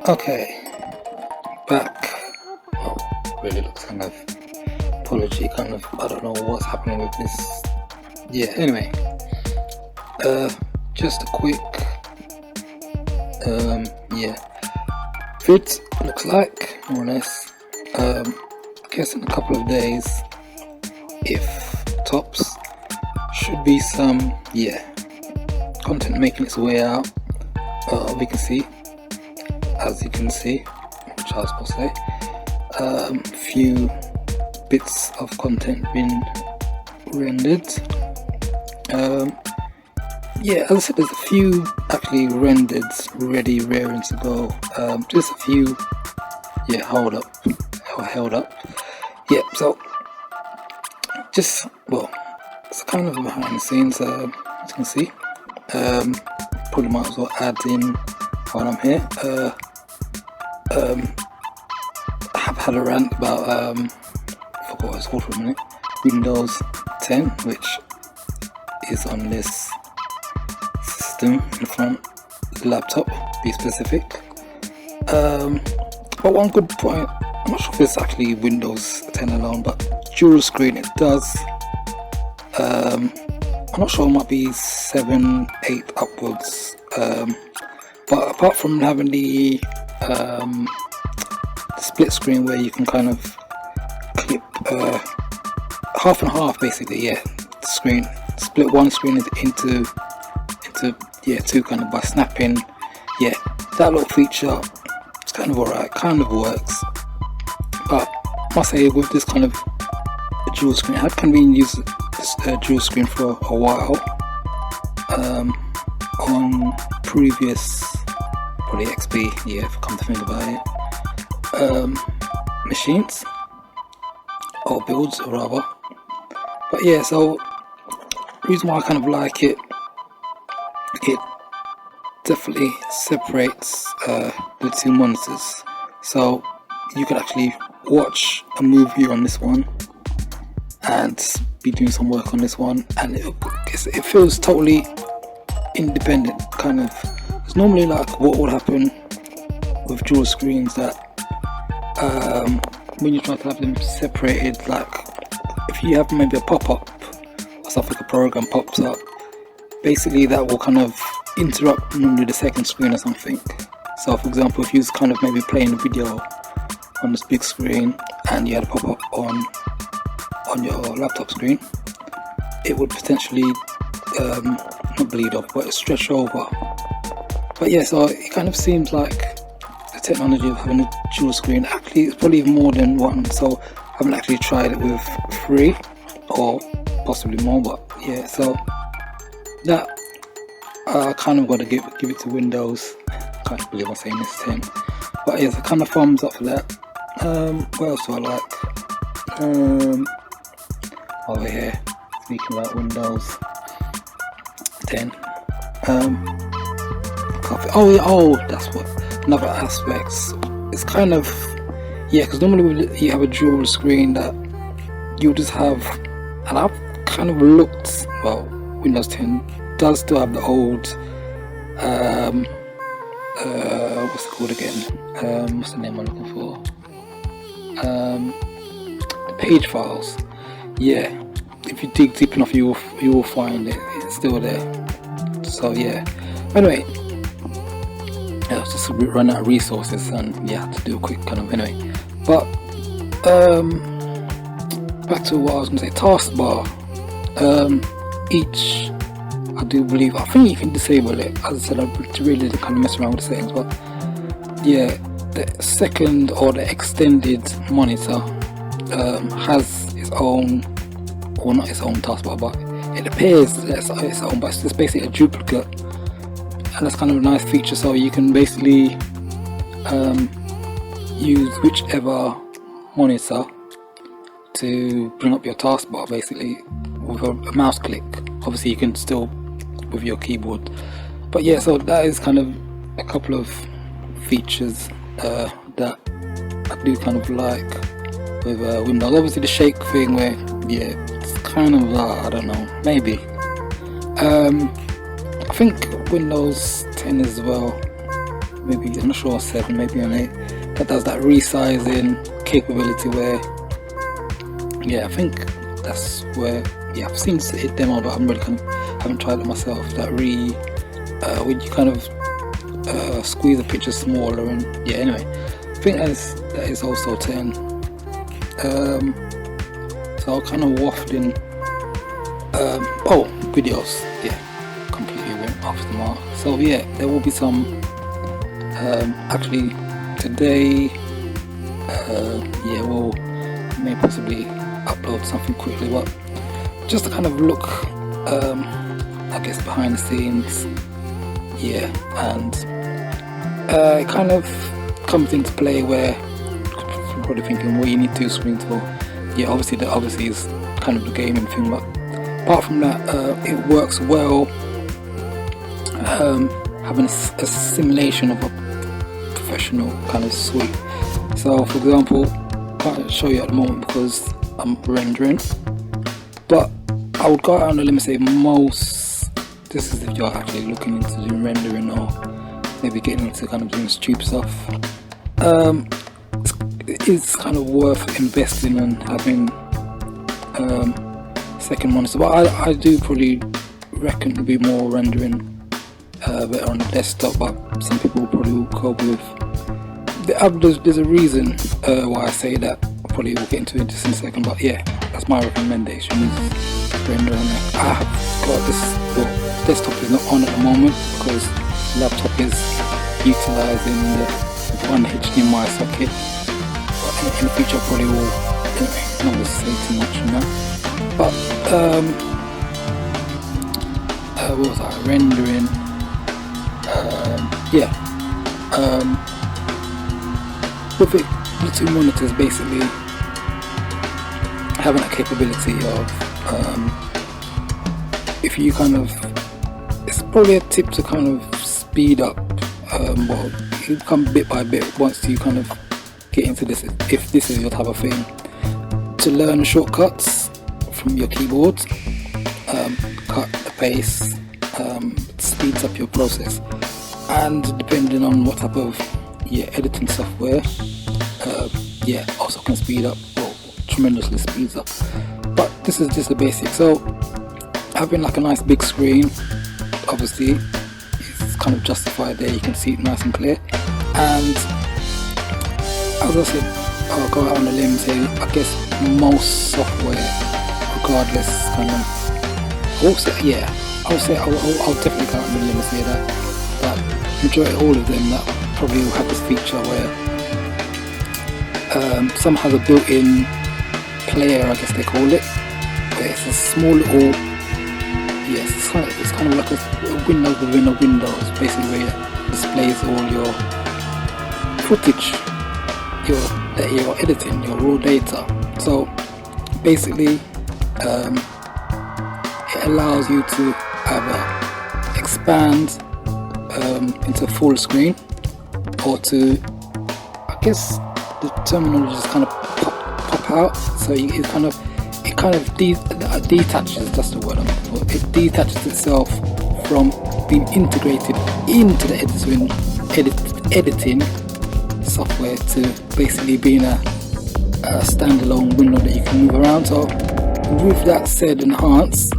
Okay, back. Oh, really looks kind of apology, kind of, I don't know what's happening with this. Yeah, anyway, just a quick, yeah, vid looks like, more or less, guess in a couple of days, if tops, should be some, yeah, content making its way out. We can see, as you can see, which I was supposed to say, few bits of content been rendered. Yeah, as I said, there's a few actually rendered, ready, raring to go. Just a few, yeah, held up. Yeah, so just, well, it's kind of behind the scenes, as you can see. Probably might as well add in while I'm here. I have had a rant about, I forgot what it's called for a minute, Windows 10, which is on this system in the front, the laptop, to be specific. But one good point, I'm not sure if it's actually Windows 10 alone, but dual screen it does. I'm not sure, it might be 7, 8 upwards. But apart from having the split screen where you can kind of clip half and half, basically, yeah, the screen, split one screen into yeah, two, kind of by snapping. Yeah, that little feature, it's kind of alright, kind of works. But I must say, with this kind of dual screen, I can be use this dual screen for a while. On previous, probably XP, yeah, if I come to think about it, machines or builds rather. But yeah, so the reason why I kind of like it, it definitely separates the two monitors, so you can actually watch a movie on this one and be doing some work on this one, and it feels totally independent, kind of. It's normally like what would happen with dual screens, that when you try to have them separated, like if you have maybe a pop-up or something, a program pops up, basically that will kind of interrupt normally the second screen or something. So for example, if you was kind of maybe playing a video on this big screen and you had a pop-up on your laptop screen, it would potentially not bleed off, but stretch over. But yeah, so it kind of seems like the technology of having a dual screen, actually it's probably even more than one, so I haven't actually tried it with 3 or possibly more, but yeah, so that I kind of got to give it to Windows. I can't believe I'm saying this 10, but yeah, so kind of thumbs up for that. What else do I like? Over here, speaking about Windows 10, oh, that's what another aspect. It's kind of, yeah, because normally you have a dual screen that you just have, and I've kind of looked, well, Windows 10 does still have the old what's it called again, what's the name I'm looking for, the page files. Yeah, if you dig deep enough, you will find it. It's still there. So yeah. Anyway, I was just run out of resources, and yeah, I had to do a quick kind of anyway. But back to what I was going to say. Taskbar. Each, I do believe, I think you can disable it. As I said, I really didn't kind of mess around with the settings, but yeah, the second or the extended monitor has its own, or not its own taskbar, but it appears it's its own, but it's just basically a duplicate, and that's kind of a nice feature. So you can basically use whichever monitor to bring up your taskbar, basically with a mouse click. Obviously you can still with your keyboard, but yeah, so that is kind of a couple of features that I do kind of like with Windows. Obviously the shake thing, where yeah, it's kind of I don't know, maybe I think Windows 10 as well, maybe, I'm not sure, 7, maybe an 8, that does that resizing capability where, yeah, I think that's where, yeah, I've seen it demo, but I haven't tried it myself. That when you kind of squeeze the picture smaller, and yeah, anyway, I think that is also 10. So I'll kind of waffling. Oh, videos, yeah, completely went off the mark. So yeah, there will be some actually today. Yeah, we'll may possibly upload something quickly, but just to kind of look, I guess, behind the scenes, yeah, and it kind of comes into play where you're probably thinking, what you need 2 screens for. Yeah, obviously is kind of the gaming thing, but apart from that, it works well having a simulation of a professional kind of suite. So for example, I can't show you at the moment because I'm rendering, but I would go out on a limb and say this is if you're actually looking into doing rendering or maybe getting into kind of doing stupid stuff. It's kind of worth investing in having second monitor, but I do probably reckon to be more rendering better on the desktop, but some people probably will cope with. There's a reason why I say that. Probably we'll get into it just in a second, but yeah, that's my recommendation, is render on it. I have got this, well, desktop is not on at the moment because the laptop is utilizing the one HDMI socket, but in the future I probably will, anyway, not to say too much on that. But what was I rendering? Yeah, with it, the 2 monitors basically having that capability of, if you kind of, it's probably a tip to kind of speed up, well, you come bit by bit once you kind of get into this, if this is your type of thing, to learn shortcuts from your keyboard, cut the pace, speeds up your process, and depending on what type of editing software, yeah, also can speed up, or tremendously speeds up. But this is just the basic. So having like a nice big screen, obviously it's kind of justified there, you can see it nice and clear. And as I said, I'll go out on a limb and say, I guess most software, regardless, kind of, I'll definitely go out on a limb and say that, but majority, all of them, that probably will have this feature where some has a built-in player, I guess they call it, where it's a small little, yes, it's kind of like a Windows within a Windows, basically, where it displays all your footage, your editing, your raw data. So basically, it allows you to either expand into full screen, or to, I guess the terminology is kind of pop out. So it kind of detaches, that's the word I'm looking for. It detaches itself from being integrated into the editing software to basically being a standalone window that you can move around. So with that said, enhance,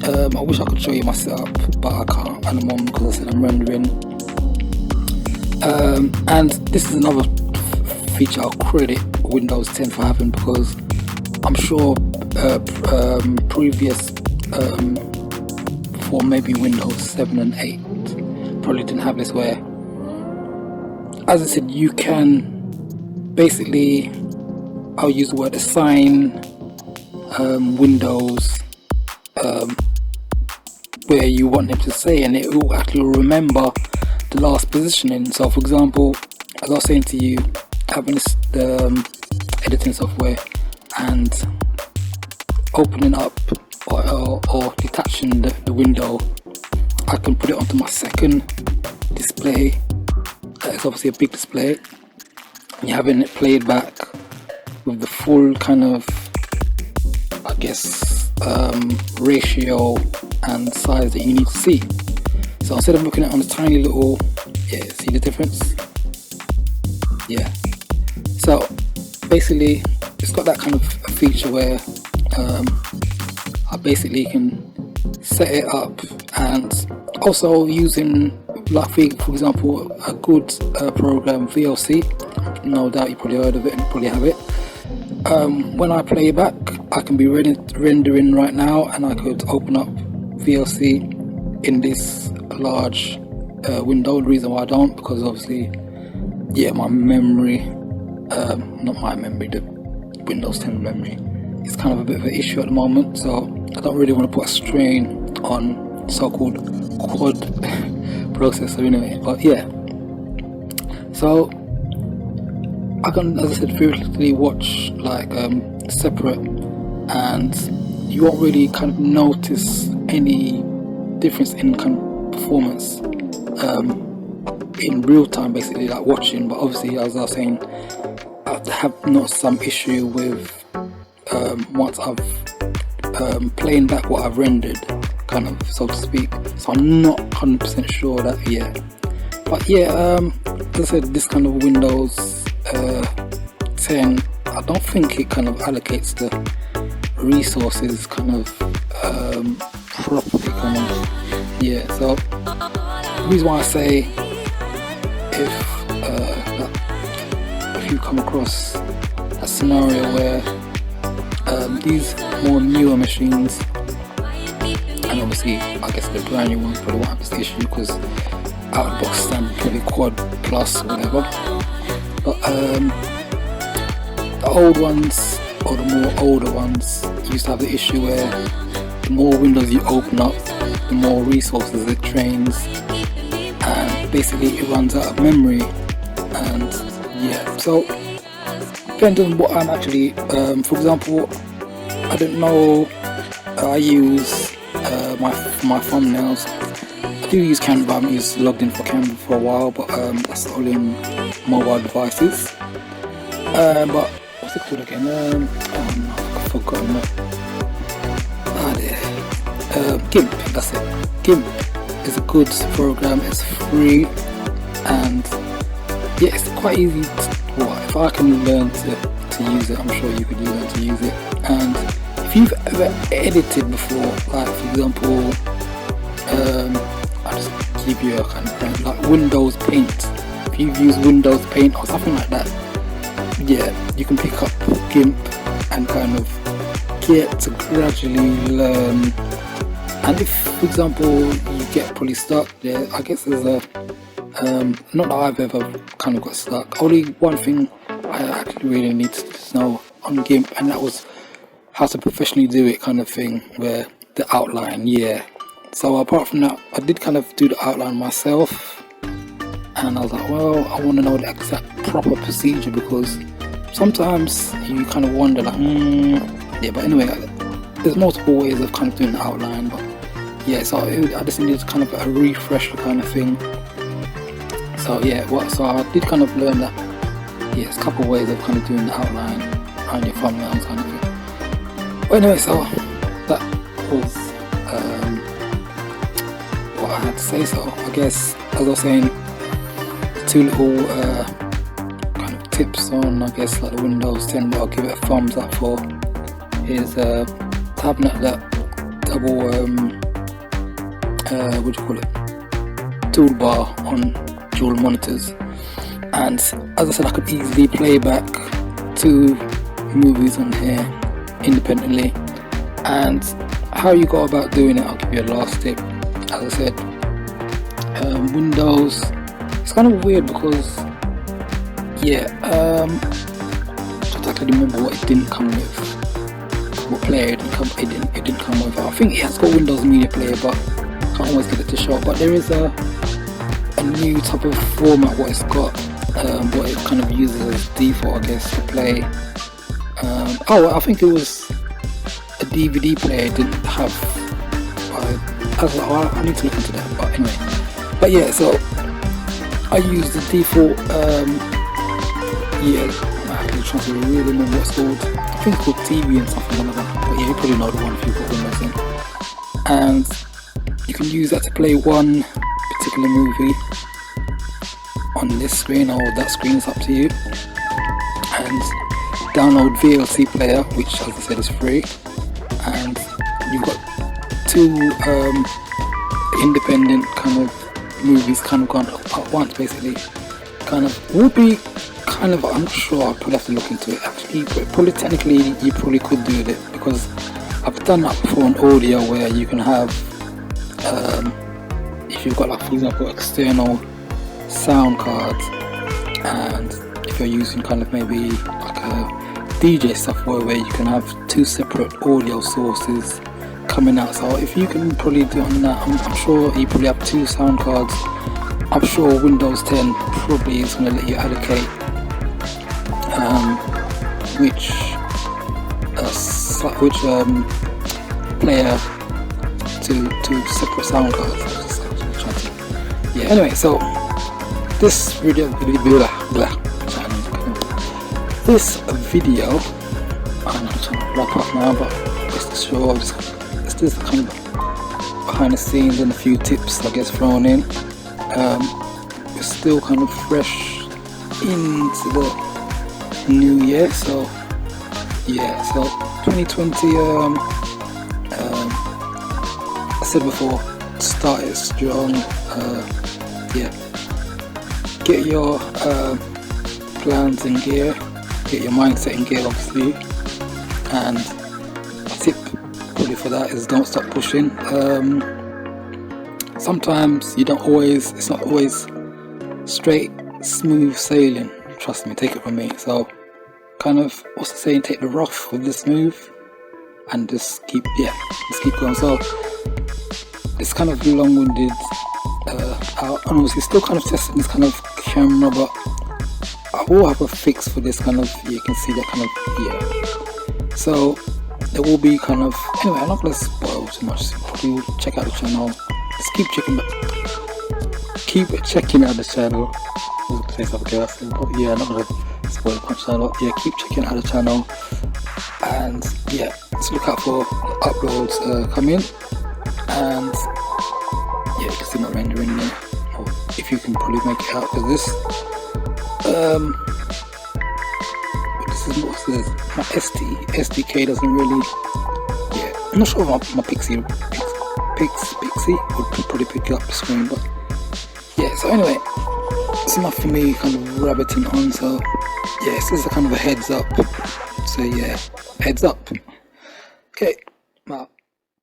I wish I could show you myself, but I can't at the moment because I said I'm rendering. And this is another feature I'll credit Windows 10 for having, because I'm sure previous for maybe Windows 7 and 8 probably didn't have this, where, as I said, you can basically, I'll use the word assign windows where you want them to say, and it will actually remember the last positioning. So for example, as I was saying to you, having this editing software and opening up or detaching the window, I can put it onto my second display. It's obviously a big display. You're having it played back with the full kind of, I guess, ratio and size that you need to see. So instead of looking at it on a tiny little Yeah, see the difference? Yeah. So basically it's got that kind of a feature where I basically can set it up, and also using, like, for example, a good program, VLC. No doubt you probably heard of it and you probably have it. When I play back, I can be rendering right now, and I could open up VLC in this large window. The reason why I don't, because obviously, yeah, my memory, not my memory, the Windows 10 memory, is kind of a bit of an issue at the moment, so I don't really want to put a strain on so-called quad processor anyway. But yeah, so I can, as I said, theoretically watch like separate, and you won't really kind of notice any difference in kind of performance in real time, basically, like watching. But obviously, as I was saying, I have not some issue with once I've playing back what I've rendered, kind of, so to speak. So I'm not 100% sure that, yeah. But yeah, as I said, this kind of Windows 10, I don't think it kind of allocates the resources kind of properly, kind of, yeah. So the reason why I say, if you come across a scenario where these more newer machines, and obviously I guess the brand new ones probably won't have this issue because out of the box standard probably quad plus or whatever, but the old ones, or the more older ones, used to have the issue where the more windows you open up, the more resources it trains, and basically it runs out of memory. And yeah, so depending on what I'm actually, for example, I don't know, I use my thumbnails, I do use Canva. I haven't logged in for Canva for a while, but that's only on mobile devices. But what's it called again? Oh no, I've forgotten it. GIMP, that's it. GIMP is a good program, it's free, and yeah, it's quite easy if I can learn to use it, I'm sure you could learn to use it. And if you've ever edited before, like for example, I'll just give you a kind of brand, like Windows Paint. If you've used Windows Paint or something like that, yeah, you can pick up GIMP and kind of get to gradually learn. And if, for example, you get probably stuck there, I guess there's a not that I've ever kind of got stuck. Only one thing I actually really need to know on GIMP, and that was how to professionally do it, kind of thing, where the outline, yeah. So apart from that, I did kind of do the outline myself, and I was like, well, I want to know the exact proper procedure, because sometimes you kind of wonder, like, yeah. But anyway, there's multiple ways of kind of doing the outline, but yeah, so I just needed kind of a refresher kind of thing. So yeah, so I did kind of learn that, yeah, there's a couple of ways of kind of doing the outline around your thumbnails kind of thing. But anyway, so that was what I had to say. So I guess, as I was saying, two little kind of tips on, I guess, like the Windows 10 that I'll give it a thumbs up for is having that double what do you call it, toolbar on dual monitors. And as I said, I could easily play back 2 movies on here independently. And how you go about doing it, I'll give you a last tip. As I said, Windows, it's kind of weird because, yeah, I don't actually remember what it didn't come with, what player it didn't come with. I think it has got Windows Media Player, but can't always get it to show. But there is a new type of format what it's got, what it kind of uses as default, I guess, to play. I think it was a DVD player it didn't have. I need to look into that, but anyway. But yeah, so I use the default, yeah, I'm actually trying to really remember what it's called. I think it's called TV and something like that, but yeah, you probably know the one if you've got Windows in. And you can use that to play one particular movie, on this screen or that screen, is up to you. And download VLC player, which as I said is free, and you've got two independent kind of movies kind of gone at once, basically. Kind of would be kind of, I'm not sure, I'll probably have to look into it. Actually, probably technically you probably could do it, because I've done that before on audio, where you can have if you've got, like, for example, external sound cards, and if you're using kind of maybe like a DJ software where you can have two separate audio sources coming out. So if you can probably do it on that, I'm sure you probably have two sound cards. I'm sure Windows 10 probably is going to let you allocate which player to separate sound cards. Yeah, anyway, so this video, I'm trying to wrap up now, but just to show, it's just kind of behind the scenes and a few tips, I guess, thrown in. We're still kind of fresh into the new year, so yeah, so 2020, I said before, start it strong. Yeah, get your plans in gear, get your mindset in gear, obviously, and a tip probably for that is don't stop pushing. Sometimes it's not always straight smooth sailing, trust me, take it from me. So kind of, what's the saying, take the rough with the smooth, and just keep going. So it's kind of long-winded, and obviously still kind of testing this kind of camera, but I will have a fix for this kind of, you can see that kind of, yeah. So there will be kind of, anyway, I'm not going to spoil too much, so probably check out the channel, just keep checking out the channel. I was going to say something else, but yeah, I'm not going to spoil the channel. Yeah, keep checking out the channel, and yeah, let's look out for uploads coming, and yeah, you can see my rendering there, or if you can probably make it out, because this is what's this, my SDK doesn't really, yeah, I'm not sure if my Pixie would probably pick up the screen, but yeah, so anyway, it's enough for me kind of rabbiting on. So yeah, this is a kind of a heads up, so yeah, heads up, okay.